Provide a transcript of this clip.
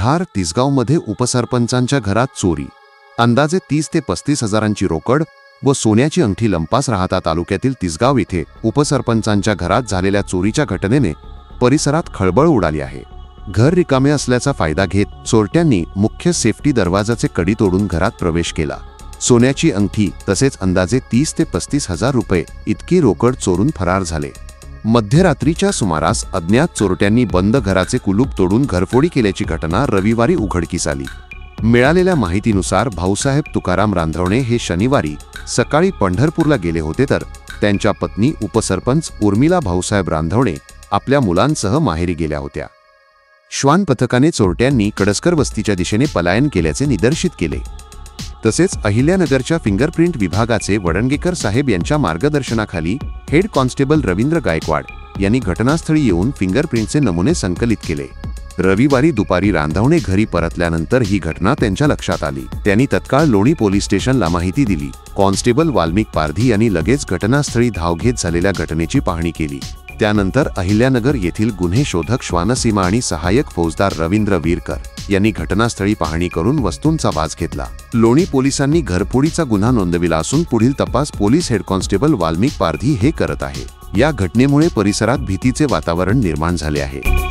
कोल्हार तिसगावमध्ये उपसरपंचांच्या घरात चोरी, अंदाजे 30 ते 35 हजारांची रोकड व सोन्याची अंगठी लंपास राहता तालुक्यातील तिसगाव येथे उपसरपंचांच्या घरात झालेल्या चोरीच्या घटनेने परिसरात खळबळ उडाली आहे। घर रिकामे असल्याचा फायदा घेत चोरट्यांनी मुख्य सेफ्टी दरवाजाचे कडी तोडून घरात प्रवेश केला। सोन्याची अंगठी तसेच अंदाजे 30 ते 35 हजार रुपये इतकी रोकड चोरून फरार झाले। मध्यरात्रीच्या सुमारास अज्ञात चोरट्यांनी बंद घराचे कुलूप तोडून घरफोडी केल्याची घटना रविवारी उघडकीस आली। मिळालेल्या माहितीनुसार भाऊसाहेब तुकाराम रांधवणे हे शनिवारी सकाळी पंढरपूरला गेले होते, तर त्यांच्या पत्नी उपसरपंच उर्मिला भाऊसाहेब रांधवणे आपल्या मुलांसह माहेरी गेल्या होत्या। श्वान पथकाने चोरट्यांनी कडसकर वस्तीच्या दिशेने पलायन केल्याचे निदर्शित केले। तसेच अहिल्यानगरच्या फिंगरप्रिंट विभागाचे वडणगेकर साहेब यांच्या मार्गदर्शनाखाली हेड कॉन्स्टेबल रवींद्र गायकवाड यांनी घटनास्थळी येऊन फिंगरप्रिंटचे नमुने संकलित केले। रविवारी दुपारी रांधवणे घरी परतल्यानंतर ही घटना त्यांच्या लक्षात आली। त्यांनी तत्काळ लोणी पोलीस स्टेशनला माहिती दिली। कॉन्स्टेबल वाल्मिक पारधी यांनी लगेच घटनास्थळी धाव घेत झालेल्या घटनेची पाहणी केली। त्यानंतर अहिल्यानगर येथील गुन्हे शोधक श्वानसीमा आणि सहाय्यक फौजदार रवींद्र वीरकर यांनी घटनास्थळी पाहणी करून वस्तूंचा वाज घेतला। लोणी पोलिसांनी घरफोडीचा गुन्हा नोंदविला असून पुढील तपास पोलीस हेड कॉन्स्टेबल वाल्मिक पारधी हे करत आहे। या घटनेमुळे परिसरात भीतीचे वातावरण निर्माण झाले आहे।